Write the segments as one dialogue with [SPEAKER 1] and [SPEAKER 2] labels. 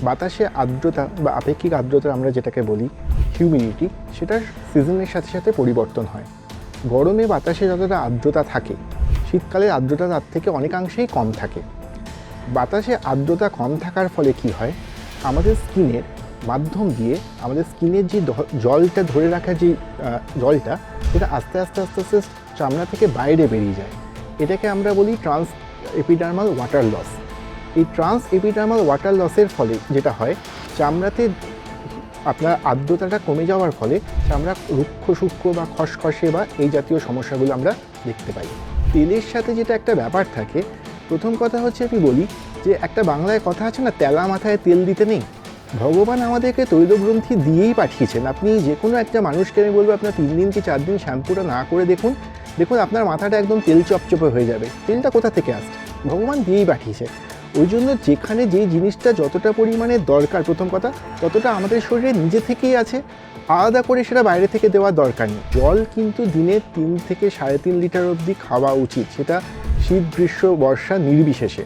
[SPEAKER 1] বাতাসে আর্দ্রতা বা আপেক্ষিক আর্দ্রতা আমরা যেটাকে বলি হিউমিডিটি, সেটার সিজনের সাথে সাথে পরিবর্তন হয়। গরমে বাতাসে যতটা আর্দ্রতা থাকে, শীতকালে আর্দ্রতা তার থেকে অনেকাংশেই কম থাকে। বাতাসে আর্দ্রতা কম থাকার ফলে কি হয়, আমাদের স্কিনের মাধ্যম দিয়ে আমাদের স্কিনের যে জলটা ধরে রাখা যে জলটা, সেটা আস্তে আস্তে আস্তে আস্তে চামড়া থেকে বাইরে বেরিয়ে যায়। এটাকে আমরা বলি ট্রান্স এপিডার্মাল ওয়াটার লস। এই ট্রান্স এপিডার্মাল ওয়াটার লসের ফলে যেটা হয়, চামড়াতে আপনার আর্দ্রতাটা কমে যাওয়ার ফলে চামড়া রুক্ষ সূক্ষ্ম বা খসখসে বা এই জাতীয় সমস্যাগুলো আমরা দেখতে পাই। তেলের সাথে যেটা একটা ব্যাপার থাকে, প্রথম কথা হচ্ছে আমি বলি যে একটা বাংলায় কথা আছে না, তেলা মাথায় তেল দিতে নেই। ভগবান আমাদেরকে তৈলগ্রন্থি দিয়েই পাঠিয়েছেন। আপনি যে কোনো একটা মানুষকে আমি বলবো আপনার 3 দিন কি 4 দিন শ্যাম্পুটা না করে দেখুন আপনার মাথাটা একদম তেল চপচপে হয়ে যাবে। তেলটা কোথা থেকে আসছে? ভগবান দিয়েই পাঠিয়েছে। ওই জন্য যেখানে যেই জিনিসটা যতটা পরিমাণে দরকার, প্রথম কথা ততটা আমাদের শরীরে নিজে থেকেই আছে, আলাদা করে সেটা বাইরে থেকে দেওয়ার দরকার নেই। জল কিন্তু দিনে 3 থেকে 3.5 লিটার অবধি খাওয়া উচিত, সেটা শীত গ্রীষ্ম বর্ষা নির্বিশেষে।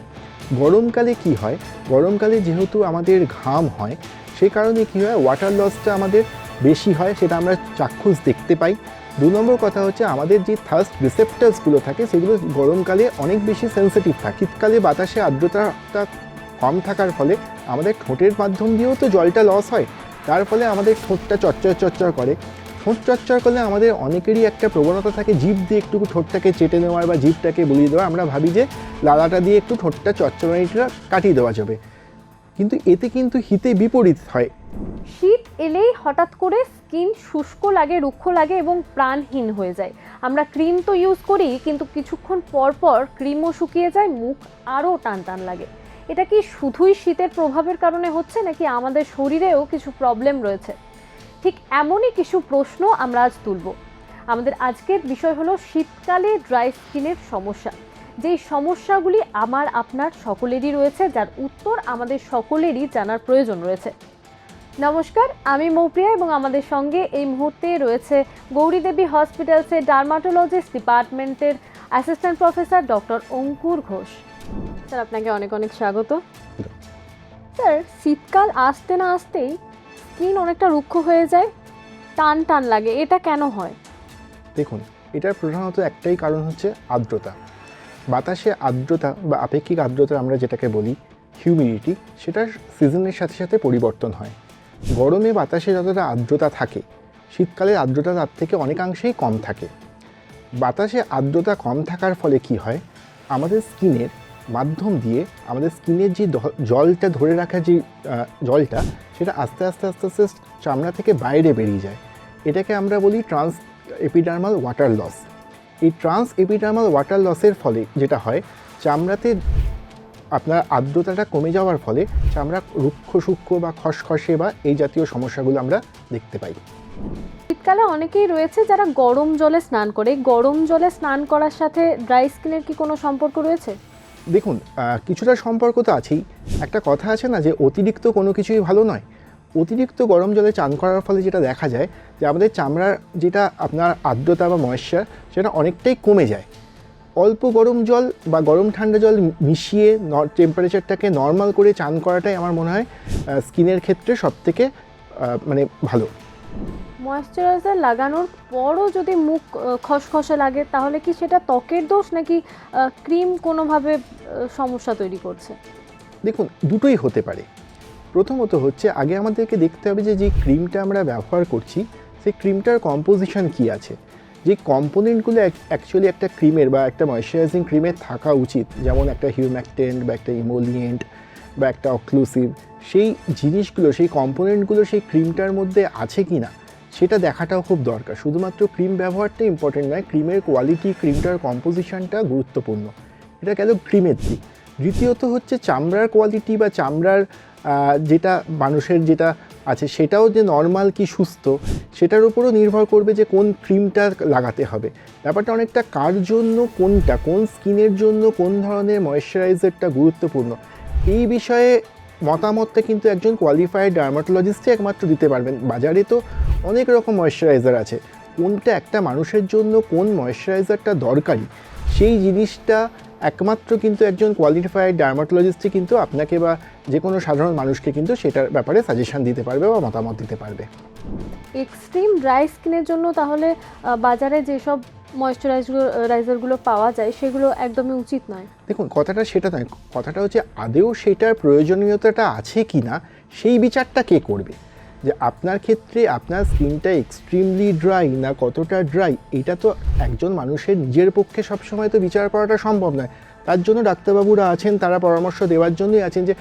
[SPEAKER 1] গরমকালে কি হয়, গরমকালে যেহেতু আমাদের ঘাম হয়, সেই কারণে কী হয়, ওয়াটার লসটা আমাদের বেশি হয়, সেটা আমরা চাক্ষুষ দেখতে পাই। 2 নম্বর কথা হচ্ছে আমাদের যে থার্স্ট রিসেপ্টার্সগুলো থাকে সেগুলো গরমকালে অনেক বেশি সেন্সিটিভ থাকে। শীতকালে বাতাসে আর্দ্রতাটা কম থাকার ফলে আমাদের ঠোঁটের মাধ্যম দিয়েও তো জলটা লস হয়, তার ফলে আমাদের ঠোঁটটা চচ্চর করে। ঠোঁট চচ্চর করলে আমাদের অনেকেরই একটা প্রবণতা থাকে জিভ দিয়ে একটু ঠোঁটটাকে চেটে নেওয়ার বা জিভটাকে বুলিয়ে দেওয়া। আমরা ভাবি যে লালাটা দিয়ে একটু ঠোঁটটা চচ্চড়ানিটা কাটিয়ে দেওয়া যাবে, কিন্তু এতে কিন্তু হিতে বিপরীত হয়।
[SPEAKER 2] শীত এলেই হঠাৎ করে স্কিন শুষ্ক লাগে, রুক্ষ লাগে এবং প্রাণহীন হয়ে যায়। আমরা ক্রিম তো ইউজ করি, কিন্তু কিছুক্ষণ পর পর ক্রিমও শুকিয়ে যায়, মুখ আরও টান লাগে। এটা কি শুধুই শীতের প্রভাবের কারণে হচ্ছে, নাকি আমাদের শরীরেও কিছু প্রবলেম রয়েছে? ঠিক এমনই কিছু প্রশ্ন আমরা আজ তুলব। আমাদের আজকের বিষয় হলো শীতকালে ড্রাই স্কিনের সমস্যা। যেই সমস্যাগুলি আমার আপনার সকলেরই রয়েছে, যার উত্তর আমাদের সকলেরই জানার প্রয়োজন রয়েছে। নমস্কার, আমি মৌপ্রিয়া এবং আমাদের সঙ্গে এই মুহূর্তে রয়েছে গৌরীদেবী হসপিটালসের ডার্মাটোলজিস্ট ডিপার্টমেন্টের অ্যাসিস্ট্যান্ট প্রফেসর ডক্টর অঙ্কুর ঘোষ। স্যার, আপনাকে অনেক অনেক স্বাগত। স্যার, শীতকাল আসতে না আসতেই স্কিন অনেকটা রুক্ষ হয়ে যায়, টান লাগে, এটা কেন হয়?
[SPEAKER 1] দেখুন, এটার প্রধানত একটাই কারণ হচ্ছে আর্দ্রতা। বাতাসে আর্দ্রতা বা আপেক্ষিক আর্দ্রতা আমরা যেটাকে বলি হিউমিডিটি, সেটার সিজনের সাথে সাথে পরিবর্তন হয়। গরমে বাতাসে যতটা আর্দ্রতা থাকে, শীতকালে আর্দ্রতা তার থেকে অনেকাংশেই কম থাকে। বাতাসে আর্দ্রতা কম থাকার ফলে কি হয়, আমাদের স্কিনের মাধ্যম দিয়ে আমাদের স্কিনের যে জলটা ধরে রাখা যে জলটা, সেটা আস্তে আস্তে আস্তে আস্তে চামড়া থেকে বাইরে বেরিয়ে যায়। এটাকে আমরা বলি ট্রান্স এপিডার্মাল ওয়াটার লস। এই ট্রান্স এপিডার্মাল ওয়াটার লসের ফলে যেটা হয়, চামড়াতে আপনার আর্দ্রতাটা কমে যাওয়ার ফলে চামড়া রুক্ষ সূক্ষ্ম বা খসখসে বা এই জাতীয় সমস্যাগুলো আমরা দেখতে পাই।
[SPEAKER 2] শীতকালে অনেকেই রয়েছে যারা গরম জলে স্নান করে। গরম জলে স্নান করার সাথে ড্রাই স্কিনের কি কোনো সম্পর্ক রয়েছে?
[SPEAKER 1] দেখুন, কিছুটা সম্পর্ক তো আছেই। একটা কথা আছে না যে অতিরিক্ত কোনো কিছুই ভালো নয়। অতিরিক্ত গরম জলে চান করার ফলে যেটা দেখা যায় যে আমাদের চামড়ার যেটা আপনার আর্দ্রতা বা ময়েশ্চার, সেটা অনেকটাই কমে যায়। অল্প গরম জল বা গরম ঠান্ডা জল মিশিয়ে টেম্পারেচারটাকে নর্মাল করে চান করাটাই আমার মনে হয় স্কিনের ক্ষেত্রে সবথেকে মানে ভালো।
[SPEAKER 2] ময়েশ্চারাইজার লাগানোর পরও যদি মুখ খসখসে লাগে, তাহলে কি সেটা ত্বকের দোষ, নাকি ক্রিম কোনোভাবে সমস্যা তৈরি করছে?
[SPEAKER 1] দেখুন, দুটোই হতে পারে। প্রথমত হচ্ছে আগে আমাদেরকে দেখতে হবে যে ক্রিমটা আমরা ব্যবহার করছি, সেই ক্রিমটার কম্পোজিশন কী আছে। যে কম্পোনেন্টগুলো অ্যাকচুয়ালি একটা ক্রিমের বা একটা ময়েশ্চারাইজিং ক্রিমের থাকা উচিত, যেমন একটা হিউম্যাকটেন্ট বা একটা ইমোলিয়েন্ট বা একটা অক্লুসিভ, সেই জিনিসগুলো, সেই কম্পোনেন্টগুলো সেই ক্রিমটার মধ্যে আছে কি না সেটা দেখাটাও খুব দরকার। শুধুমাত্র ক্রিম ব্যবহারটা ইম্পর্টেন্ট নয়, ক্রিমের কোয়ালিটি, ক্রিমটার কম্পোজিশনটা গুরুত্বপূর্ণ। এটা গেল ক্রিমের দিক। দ্বিতীয়ত হচ্ছে চামড়ার কোয়ালিটি বা চামড়ার যেটা মানুষের যেটা আছে সেটাও যে নর্মাল কি সুস্থ, সেটার উপরও নির্ভর করবে যে কোন ক্রিমটা লাগাতে হবে। ব্যাপারটা অনেকটা কার জন্য কোনটা, কোন স্কিনের জন্য কোন ধরনের ময়েশ্চারাইজারটা গুরুত্বপূর্ণ, এই বিষয়ে মতামতটা কিন্তু একজন কোয়ালিফাইড ডার্মাটোলজিস্টই একমাত্র দিতে পারবেন। বাজারে তো অনেক রকম ময়েশ্চারাইজার আছে, কোনটা একটা মানুষের জন্য কোন ময়েশ্চারাইজারটা দরকারি সেই জিনিসটা একমাত্র কিন্তু একজন কোয়ালিফাইড ডার্মাটোলজিস্টই কিন্তু আপনাকে বা যে কোনো সাধারণ মানুষকে কিন্তু সেটার ব্যাপারে সাজেশন দিতে পারবে বা মতামত দিতে পারবে।
[SPEAKER 2] এক্সট্রিম ড্রাই স্কিনের জন্য তাহলে বাজারে যেসব ময়েশ্চারাইজারগুলো পাওয়া যায় সেগুলো একদমই উচিত নয়।
[SPEAKER 1] দেখুন, কথাটা সেটা নয়, কথাটা হচ্ছে আদেও সেটার প্রয়োজনীয়তাটা আছে কি না সেই বিচারটা কে করবে। যে আপনার ক্ষেত্রে আপনার স্কিনটা এক্সট্রিমলি ড্রাই না কতটা ড্রাই, এটা তো একজন মানুষের নিজের পক্ষে সবসময় তো বিচার করাটা সম্ভব নয়। তার জন্য ডাক্তারবাবুরা আছেন, তারা পরামর্শ দেওয়ার জন্যই আছেন যে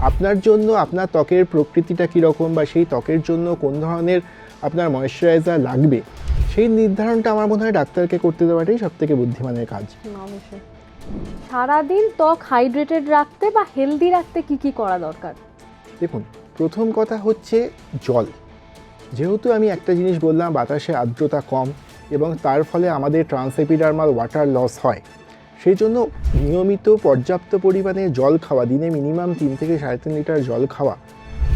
[SPEAKER 1] আপনার জন্য আপনার ত্বকের প্রকৃতিটা কীরকম বা সেই ত্বকের জন্য কোন ধরনের আপনার ময়েশ্চারাইজার লাগবে সেই নির্ধারণটা আমার মনে হয় ডাক্তারকে করতে দেওয়াটাই সবথেকে বুদ্ধিমানের কাজ।
[SPEAKER 2] অবশ্যই। সারাদিন ত্বক হাইড্রেটেড রাখতে বা হেলদি রাখতে কি কি করা দরকার?
[SPEAKER 1] দেখুন, প্রথম কথা হচ্ছে জল। যেহেতু আমি একটা জিনিস বললাম, বাতাসে আর্দ্রতা কম এবং তার ফলে আমাদের ট্রান্সএপিডার্মাল ওয়াটার লস হয়, সেই জন্য নিয়মিত পর্যাপ্ত পরিমাণে জল খাওয়া, দিনে মিনিমাম 3 থেকে 3.5 লিটার জল খাওয়া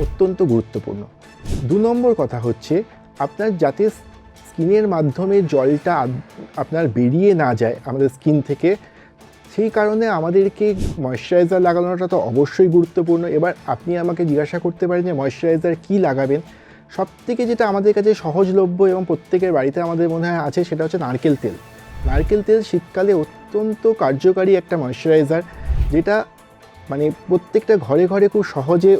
[SPEAKER 1] অত্যন্ত গুরুত্বপূর্ণ। 2 নম্বর কথা হচ্ছে আপনার যাতে স্কিনের মাধ্যমে জলটা আপনার বেরিয়ে না যায় আমাদের স্কিন থেকে, সেই কারণে আমাদেরকে ময়েশ্চারাইজার লাগানোটা তো অবশ্যই গুরুত্বপূর্ণ। এবার আপনি আমাকে জিজ্ঞাসা করতে পারেন যে ময়েশ্চারাইজার কী লাগাবেন। সবথেকে যেটা আমাদের কাছে সহজলভ্য এবং প্রত্যেকের বাড়িতে আমাদের মনে হয় আছে, সেটা হচ্ছে নারকেল তেল। নারকেল তেল শীতকালে অত্যন্ত কার্যকারী একটা ময়েশ্চারাইজার, যেটা মানে প্রত্যেকটা ঘরে ঘরে খুব সহজে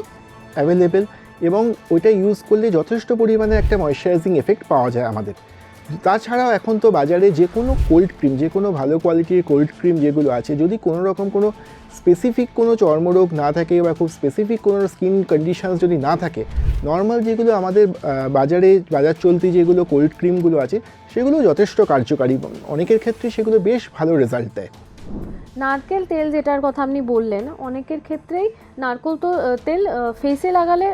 [SPEAKER 1] অ্যাভেলেবেল এবং ওইটা ইউজ করলে যথেষ্ট পরিমাণে একটা ময়েশ্চারাইজিং এফেক্ট পাওয়া যায় আমাদের। তাছাড়াও এখন তো বাজারে যে কোনো কোল্ড ক্রিম, যে কোনো ভালো কোয়ালিটির কোল্ড ক্রিম যেগুলো আছে, যদি কোনো রকম কোনো স্পেসিফিক কোনো চর্মরোগ না থাকে বা খুব স্পেসিফিক কোনো স্কিন কন্ডিশনস যদি না থাকে, নর্মাল যেগুলো আমাদের বাজার চলতি যেগুলো কোল্ড ক্রিমগুলো আছে সেগুলো যথেষ্ট কার্যকারী। অনেকের ক্ষেত্রে সেগুলো বেশ ভালো রেজাল্ট দেয়।
[SPEAKER 2] নারকেল তেল যেটার কথা আপনি বললেন, অনেকের ক্ষেত্রেই নারকেল তেল ফেসে লাগালে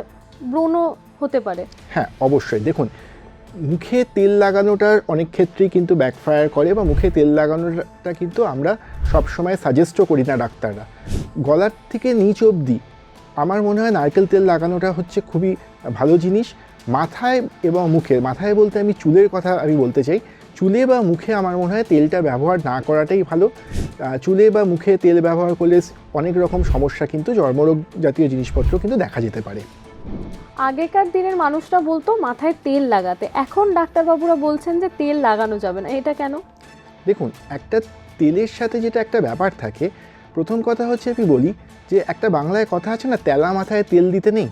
[SPEAKER 2] ব্রণ হতে পারে।
[SPEAKER 1] হ্যাঁ, অবশ্যই। দেখুন, মুখে তেল লাগানোটার অনেক ক্ষেত্রেই কিন্তু ব্যাকফায়ার করে বা মুখে তেল লাগানোটা কিন্তু আমরা সবসময় সাজেস্টও করি না ডাক্তাররা। গলার থেকে নিচ অবধি আমার মনে হয় নারকেল তেল লাগানোটা হচ্ছে খুবই ভালো জিনিস। মাথায় এবং মুখে, মাথায় বলতে আমি চুলের কথা আমি বলতে চাই, চুলে বা মুখে আমার মনে হয় তেলটা ব্যবহার না করাটাই ভালো। চুলে বা মুখে তেল ব্যবহার করলে অনেক রকম সমস্যা কিন্তু চর্মরোগ জাতীয় জিনিসপত্র কিন্তু দেখা যেতে পারে।
[SPEAKER 2] আগেকার দিনের মানুষরা বলতো মাথায় তেল লাগাতে, এখন ডাক্তারবাবুরা বলছেন যে তেল লাগানো যাবে না, এটা কেন?
[SPEAKER 1] দেখুন, একটা তেলের সাথে যেটা একটা ব্যাপার থাকে, প্রথম কথা হচ্ছে আমি বলি যে একটা বাংলায় কথা আছে না, তেলা মাথায় তেল দিতে নেই।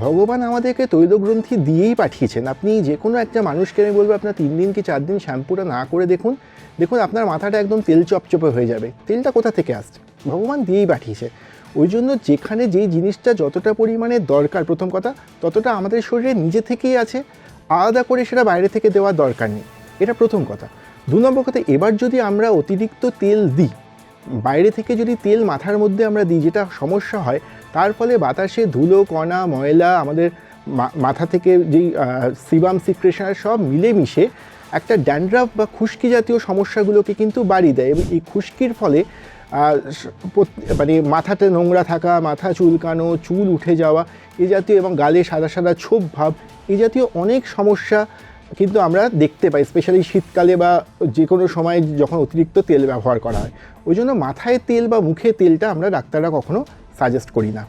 [SPEAKER 1] ভগবান আমাদেরকে তৈলগ্রন্থি দিয়েই পাঠিয়েছেন। আপনি যে কোনো একটা মানুষকে আমি বলবো আপনার 3 দিন কি 4 দিন শ্যাম্পুটা না করে দেখুন, আপনার মাথাটা একদম তেল চপচপে হয়ে যাবে। তেলটা কোথা থেকে আসছে? ভগবান দিয়েই পাঠিয়েছে। ওই জন্য যেখানে যেই জিনিসটা যতটা পরিমাণে দরকার, প্রথম কথা, ততটা আমাদের শরীরে নিজে থেকেই আছে, আলাদা করে সেটা বাইরে থেকে দেওয়ার দরকার নেই। এটা প্রথম কথা। 2 নম্বর কথা, এবার যদি আমরা অতিরিক্ত তেল দিই, বাইরে থেকে যদি তেল মাথার মধ্যে আমরা দিই, যেটা সমস্যা হয়, তার ফলে বাতাসে ধুলো কণা ময়লা আমাদের মাথা থেকে যেই সিবাম সিক্রেশন সব মিলেমিশে একটা ড্যান্ড্রাফ বা খুশকি জাতীয় সমস্যাগুলোকে কিন্তু বাড়িয়ে দেয় এবং এই খুশকির ফলে মানে মাথাতে নোংরা থাকা, মাথা চুলকানো, চুল উঠে যাওয়া এ জাতীয় এবং গালে সাদা সাদা ছোপ ভাব এ জাতীয় অনেক সমস্যা কিন্তু আমরা দেখতে পাই, স্পেশালি শীতকালে বা যে কোনো সময় যখন অতিরিক্ত তেল ব্যবহার করা হয়। ওই জন্য মাথায় তেল বা মুখে তেলটা আমরা ডাক্তাররা কখনো সাজেস্ট করি না।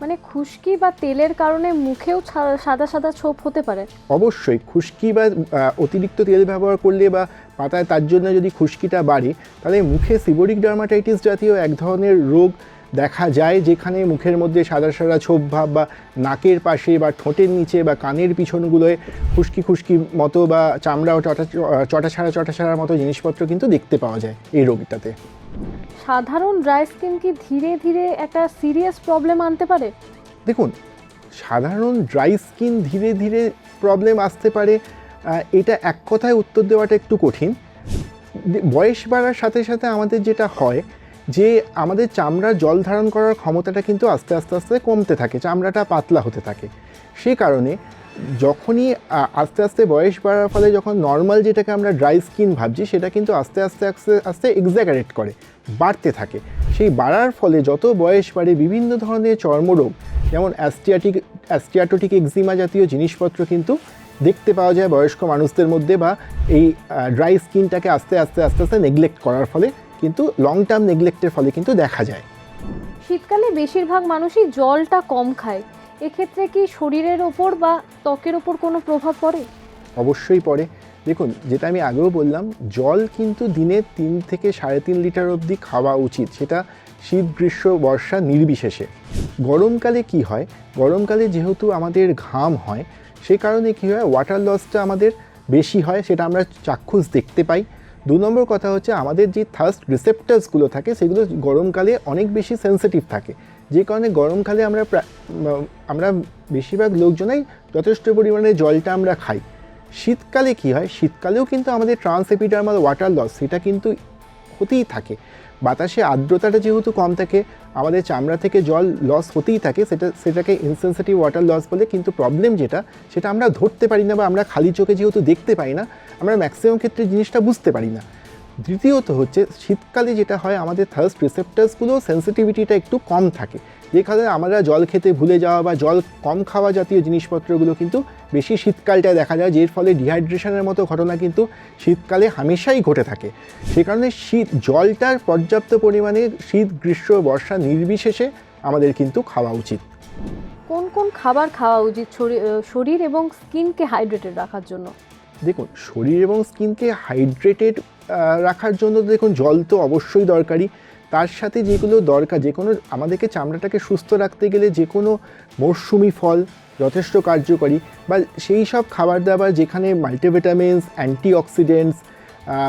[SPEAKER 2] মানে খুশকি বা তেলের কারণে মুখেও সাদা সাদা ছোপ হতে পারে?
[SPEAKER 1] অবশ্যই। খুশকি বা অতিরিক্ত তেল ব্যবহার করলে বা পাতায় তার জন্য যদি খুশকিটা বাড়ে, তাহলে মুখে সিবোরিক ডার্মাটাইটিস জাতীয় এক ধরনের রোগ দেখা যায়, যেখানে মুখের মধ্যে সাদা সাদা ছোপ ভাব বা নাকের পাশে বা ঠোঁটের নিচে বা কানের পিছনগুলোয় খুশকি খুশকি মতো বা চামড়াও চটা ছাড়ার মতো জিনিসপত্র কিন্তু দেখতে পাওয়া যায় এই রোগটাতে।
[SPEAKER 2] সাধারণ ড্রাই স্কিন কি ধীরে ধীরে একটা সিরিয়াস প্রবলেম আনতে পারে?
[SPEAKER 1] দেখুন, সাধারণ ড্রাই স্কিন ধীরে ধীরে প্রবলেম আসতে পারে, এটা এক কথায় উত্তর দেওয়াটা একটু কঠিন। বয়স বাড়ার সাথে সাথে আমাদের যেটা হয় যে আমাদের চামড়ার জল ধারণ করার ক্ষমতাটা কিন্তু আস্তে আস্তে কমতে থাকে, চামড়াটা পাতলা হতে থাকে। সেই কারণে যখনই আস্তে আস্তে বয়স বাড়ার ফলে যখন নর্মাল যেটাকে আমরা ড্রাই স্কিন ভাবছি, সেটা কিন্তু আস্তে আস্তে এক্সাগারেট করে, বাড়তে থাকে। সেই বাড়ার ফলে যত বয়স বাড়ে বিভিন্ন ধরনের চর্মরোগ, যেমন অ্যাস্টিয়াটোটিক এক্সিমা জাতীয় জিনিসপত্র কিন্তু দেখতে পাওয়া যায় বয়স্ক মানুষদের মধ্যে, বা এই ড্রাই স্কিনটাকে আস্তে আস্তে নেগলেক্ট করার ফলে কিন্তু লং টার্ম নেগলেক্টের ফলে কিন্তু দেখা যায়।
[SPEAKER 2] শীতকালে বেশিরভাগ মানুষই জলটা কম খায়, এক্ষেত্রে কি শরীরের ওপর বা ত্বকের ওপর কোনো প্রভাব পড়ে?
[SPEAKER 1] অবশ্যই পড়ে। দেখুন, যেটা আমি আগেও বললাম, জল কিন্তু দিনে 3 থেকে 3.5 লিটার অবধি খাওয়া উচিত, সেটা শীত গ্রীষ্ম বর্ষা নির্বিশেষে। গরমকালে কি হয়, গরমকালে যেহেতু আমাদের ঘাম হয়, সে কারণে কি হয়, ওয়াটার লসটা আমাদের বেশি হয়, সেটা আমরা চাক্ষুষ দেখতে পাই। 2 নম্বর কথা হচ্ছে, আমাদের যে থার্স্ট রিসেপ্টার্সগুলো থাকে সেগুলো গরমকালে অনেক বেশি সেন্সিটিভ থাকে, যে কারণে গরমকালে আমরা বেশিরভাগ লোকজনাই যথেষ্ট পরিমাণে জলটা আমরা খাই। শীতকালে কি হয়, শীতকালেও কিন্তু আমাদের ট্রান্সএপিডার্মাল ওয়াটার লস সেটা কিন্তু হতেই থাকে। বাতাসে আর্দ্রতাটা যেহেতু কম থাকে, আমাদের চামড়া থেকে জল লস হতেই থাকে, সেটাকে ইনসেনসিটিভ ওয়াটার লস বলে। কিন্তু প্রবলেম সেটা আমরা ধরতে পারি না, বা আমরা খালি চোখে যেহেতু দেখতে পাই না, আমরা ম্যাক্সিমাম ক্ষেত্রে জিনিসটা বুঝতে পারি না। দ্বিতীয়ত হচ্ছে, শীতকালে যেটা হয়, আমাদের থার্স্ট রিসেপ্টার্সগুলো সেন্সিটিভিটিটা একটু কম থাকে, যে কারণে আমরা জল খেতে ভুলে যাওয়া বা জল কম খাওয়া জাতীয় জিনিসপত্রগুলো কিন্তু বেশি শীতকালটায় দেখা যায়, যের ফলে ডিহাইড্রেশনের মতো ঘটনা কিন্তু শীতকালে হামেশাই ঘটে থাকে। সে কারণে জলটার পর্যাপ্ত পরিমাণে শীত গ্রীষ্ম বর্ষা নির্বিশেষে আমাদের কিন্তু খাওয়া উচিত।
[SPEAKER 2] কোন কোন খাবার খাওয়া উচিত শরীর এবং স্কিনকে হাইড্রেটেড রাখার জন্য?
[SPEAKER 1] দেখুন, শরীর এবং স্কিনকে হাইড্রেটেড রাখার জন্য দেখুন, জল তো অবশ্যই দরকারি। তার সাথে যেগুলো দরকার, যে কোনো আমাদেরকে চামড়াটাকে সুস্থ রাখতে গেলে যে কোনো মরশুমি ফল যথেষ্ট কার্যকরী, বা সেই সব খাবার দাবার যেখানে মাল্টিভিটামিনস, অ্যান্টিঅক্সিডেন্টস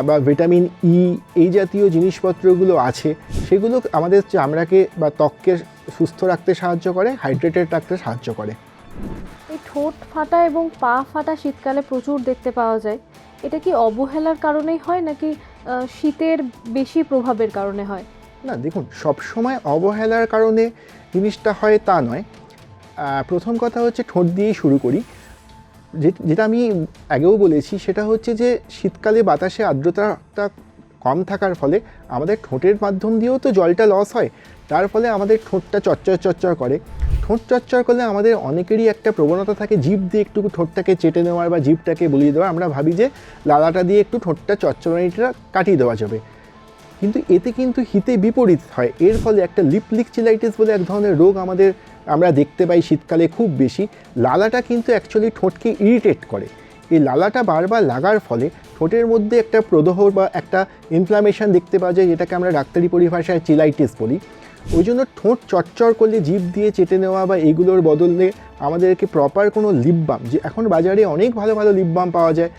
[SPEAKER 1] বা ভিটামিন ই এই জাতীয় জিনিসপত্রগুলো আছে, সেগুলো আমাদের চামড়াকে বা ত্বককে সুস্থ রাখতে সাহায্য করে, হাইড্রেটেড রাখতে সাহায্য করে।
[SPEAKER 2] এই ঠোঁট ফাটা এবং পা ফাটা শীতকালে প্রচুর দেখতে পাওয়া যায়, এটা কি অবহেলার কারণেই হয় নাকি শীতের বেশি প্রভাবের কারণে হয়?
[SPEAKER 1] না, দেখুন, সবসময় অবহেলার কারণে জিনিসটা হয় তা নয়। প্রথম কথা হচ্ছে, ঠোঁট দিয়েই শুরু করি। যেটা আমি আগেও বলেছি, সেটা হচ্ছে যে শীতকালে বাতাসে আর্দ্রতাটা কম থাকার ফলে আমাদের ঠোঁটের মাধ্যম দিয়েও তো জলটা লস হয়, তার ফলে আমাদের ঠোঁটটা চচ্চর করে। ঠোঁট চচ্চর করলে আমাদের অনেকেরই একটা প্রবণতা থাকে জিভ দিয়ে একটু ঠোঁটটাকে চেটে নেওয়ার বা জিভটাকে বুলিয়ে দেওয়ার। আমরা ভাবি যে লালাটা দিয়ে একটু ঠোঁটটা চচ্চড়ানিটা কাটিয়ে দেওয়া যাবে, কিন্তু এতে কিন্তু হিতে বিপরীত হয়। এর ফলে একটা লিপ লিকচিলাইটিস বলে এক ধরনের রোগ আমরা দেখতে পাই শীতকালে খুব বেশি। লালাটা কিন্তু অ্যাকচুয়ালি ঠোঁটকে ইরিটেট করে। এই লালাটা বারবার লাগার ফলে ঠোঁটের মধ্যে একটা প্রদাহ বা একটা ইনফ্লামেশন দেখতে পাওয়া যায়, যেটাকে আমরা ডাক্তারি পরিভাষায় চিলাইটিস বলি। ওই জন্য ঠোঁট চচ্চর করলে জিভ দিয়ে চেটে নেওয়া বা এইগুলোর বদলে আমাদেরকে প্রপার কোনো লিপ বাম, যে এখন বাজারে অনেক ভালো ভালো লিপ বাম পাওয়া যায়,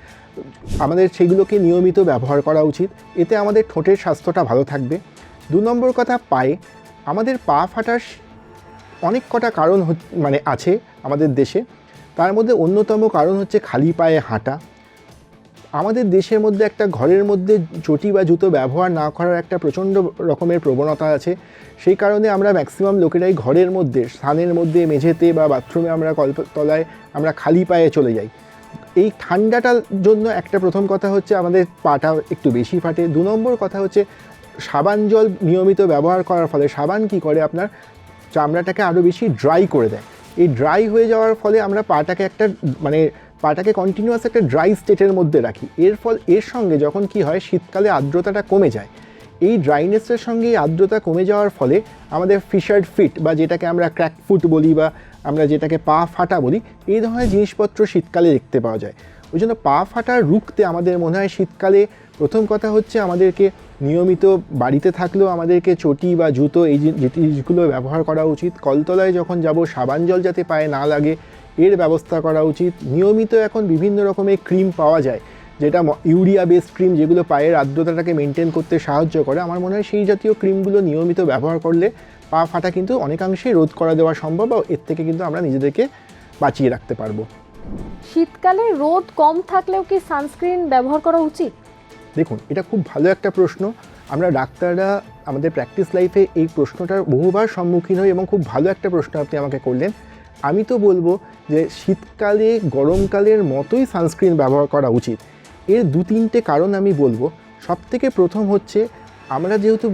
[SPEAKER 1] আমাদের সেগুলোকে নিয়মিত ব্যবহার করা উচিত। এতে আমাদের ঠোঁটের স্বাস্থ্যটা ভালো থাকবে। 2 নম্বর কথা, পায়ে আমাদের পা ফাটার অনেক কটা কারণ আছে আমাদের দেশে। তার মধ্যে অন্যতম কারণ হচ্ছে খালি পায়ে হাঁটা। আমাদের দেশের মধ্যে একটা ঘরের মধ্যে চটি বা জুতো ব্যবহার না করার একটা প্রচণ্ড রকমের প্রবণতা আছে। সেই কারণে আমরা ম্যাক্সিমাম লোকেরাই ঘরের মধ্যে, স্থানের মধ্যে, মেঝেতে বা বাথরুমে আমরা কলতলায় আমরা খালি পায়ে চলে যাই। এই ঠান্ডাটার জন্য একটা প্রথম কথা হচ্ছে আমাদের পাটা একটু বেশি ফাটে। 2 নম্বর কথা হচ্ছে, সাবান জল নিয়মিত ব্যবহার করার ফলে সাবান কি করে, আপনার চামড়াটাকে আরও বেশি ড্রাই করে দেয়। এই ড্রাই হয়ে যাওয়ার ফলে আমরা পাটাকে কন্টিনিউয়াস একটা ড্রাই স্টেটের মধ্যে রাখি। এর সঙ্গে যখন কি হয়, শীতকালে আর্দ্রতাটা কমে যায়। এই ড্রাইনেসের সঙ্গে এই আর্দ্রতা কমে যাওয়ার ফলে আমাদের ফিশার্ড ফিট বা যেটাকে আমরা ক্র্যাক ফুট বলি, বা আমরা যেটাকে পা ফাটা বলি, এই ধরনের জিনিসপত্র শীতকালে দেখতে পাওয়া যায়। ওই জন্য পা ফাটা রুখতে আমাদের মনে হয় শীতকালে প্রথম কথা হচ্ছে, আমাদেরকে নিয়মিত বাড়িতে থাকলেও আমাদেরকে চটি বা জুতো এই জিনিসগুলো ব্যবহার করা উচিত। কলতলায় যখন যাব, সাবান জল যাতে পায়ে না লাগে এর ব্যবস্থা করা উচিত। নিয়মিত এখন বিভিন্ন রকমের ক্রিম পাওয়া যায়, যেটা ইউরিয়া বেস ক্রিম, যেগুলো পায়ের আর্দ্রতাটাকে মেনটেন করতে সাহায্য করে। আমার মনে হয় সেই জাতীয় ক্রিমগুলো নিয়মিত ব্যবহার করলে পা ফাটা কিন্তু অনেকাংশেই রোধ করা দেওয়া সম্ভব, বা এর থেকে কিন্তু আমরা নিজেদেরকে বাঁচিয়ে রাখতে পারবো।
[SPEAKER 2] শীতকালে রোদ কম থাকলেও কি সানস্ক্রিন ব্যবহার করা উচিত?
[SPEAKER 1] দেখুন, এটা খুব ভালো একটা প্রশ্ন। আমরা ডাক্তাররা আমাদের প্র্যাকটিস লাইফে এই প্রশ্নটার বহুবার সম্মুখীন হই, এবং খুব ভালো একটা প্রশ্ন আপনি আমাকে করলেন। আমি তো বলবো যে শীতকালে গরমকালের মতোই সানস্ক্রিন ব্যবহার করা উচিত। এর 2-3টে কারণ আমি বলবো। সবথেকে প্রথম হচ্ছে, আমরা যেহেতু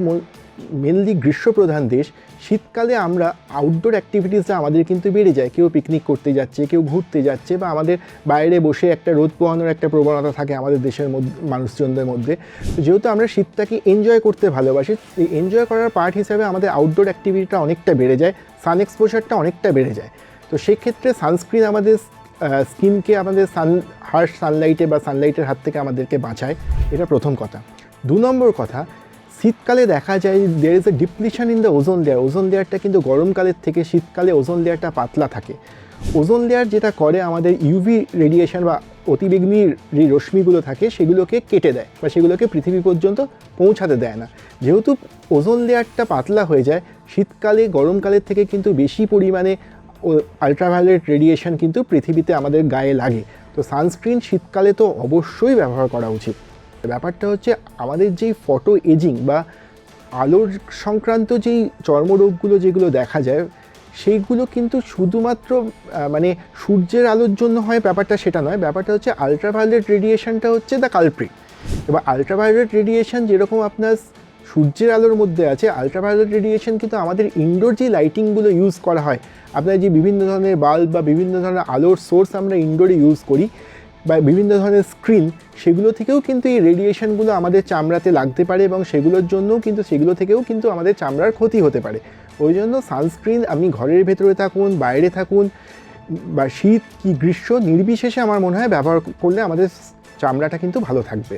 [SPEAKER 1] মেনলি গ্রীষ্মপ্রধান দেশ, শীতকালে আমরা আউটডোর অ্যাক্টিভিটিসটা আমাদের কিন্তু বেড়ে যায়। কেউ পিকনিক করতে যাচ্ছে, কেউ ঘুরতে যাচ্ছে, বা আমাদের বাইরে বসে একটা রোদ পোহানোর একটা প্রবণতা থাকে আমাদের দেশের মধ্যে মানুষজনদের মধ্যে। তো যেহেতু আমরা শীতটাকে এনজয় করতে ভালোবাসি, এই এনজয় করার পার্ট হিসাবে আমাদের আউটডোর অ্যাক্টিভিটিটা অনেকটা বেড়ে যায়, সান এক্সপোজারটা অনেকটা বেড়ে যায়। তো সেক্ষেত্রে সানস্ক্রিন আমাদের স্কিনকে আমাদের হার্শ সানলাইটে বা সানলাইটের হাত থেকে আমাদেরকে বাঁচায়, এটা প্রথম কথা। 2 নম্বর কথা, শীতকালে দেখা যায় there is a depletion in the ozone layer. Ozone লেয়ারটা কিন্তু গরমকালের থেকে শীতকালে ওজোন লেয়ারটা পাতলা থাকে। ওজোন লেয়ার যেটা করে আমাদের ইউভি রেডিয়েশন বা অতিবেগুনি যে রশ্মিগুলো থাকে সেগুলোকে কেটে দেয় বা সেগুলোকে পৃথিবী পর্যন্ত পৌঁছাতে দেয় না। যেহেতু ওজোন লেয়ারটা পাতলা হয়ে যায়, শীতকালে গরমকালের থেকে কিন্তু বেশি পরিমাণে আলট্রাভায়োলেট রেডিয়েশন কিন্তু পৃথিবীতে আমাদের গায়ে লাগে। তো সানস্ক্রিন শীতকালে তো অবশ্যই ব্যবহার করা উচিত। ব্যাপারটা হচ্ছে আমাদের যেই ফটো এজিং বা আলোর সংক্রান্ত যেই চর্মরোগগুলো যেগুলো দেখা যায়, সেইগুলো কিন্তু শুধুমাত্র মানে সূর্যের আলোর জন্য হয় ব্যাপারটা সেটা নয়। ব্যাপারটা হচ্ছে আলট্রাভায়োলেট রেডিয়েশনটা হচ্ছে দ্য কালপ্রিট। এবার আলট্রাভায়োলেট রেডিয়েশন যেরকম আপনার সূর্যের আলোর মধ্যে আছে, আলট্রাভায়োলেট রেডিয়েশন কিন্তু আমাদের ইনডোর যে লাইটিংগুলো ইউজ করা হয়, আপনার যে বিভিন্ন ধরনের বাল্ব বা বিভিন্ন ধরনের আলোর সোর্স আমরা ইনডোরে ইউজ করি বা বিভিন্ন ধরনের স্ক্রিন, সেগুলো থেকেও কিন্তু এই রেডিয়েশনগুলো আমাদের চামড়াতে লাগতে পারে এবং সেগুলোর জন্যও কিন্তু সেগুলো থেকেও কিন্তু আমাদের চামড়ার ক্ষতি হতে পারে। ওই জন্য সানস্ক্রিন আপনি ঘরের ভেতরে থাকুন, বাইরে থাকুন, বা শীত কি গ্রীষ্ম নির্বিশেষে আমার মনে হয় ব্যবহার করলে আমাদের চামড়াটা কিন্তু ভালো থাকবে।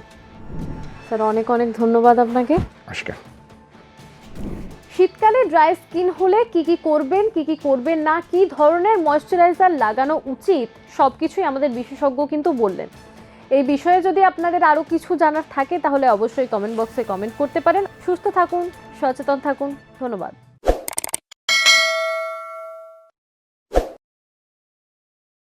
[SPEAKER 2] স্যার অনেক অনেক ধন্যবাদ আপনাকে।
[SPEAKER 1] নমস্কার।
[SPEAKER 2] শীতকালে ড্রাই স্কিন হলে কি কি করবেন, কি কি করবেন না, কি ধরনের ময়শ্চারাইজার লাগানো উচিত, সব কিছুই আমাদের বিশেষজ্ঞ কিন্তু বললেন। এই বিষয়ে যদি আপনাদের আরও কিছু জানার থাকে তাহলে অবশ্যই কমেন্ট বক্সে কমেন্ট করতে পারেন। সুস্থ থাকুন, সচেতন থাকুন। ধন্যবাদ।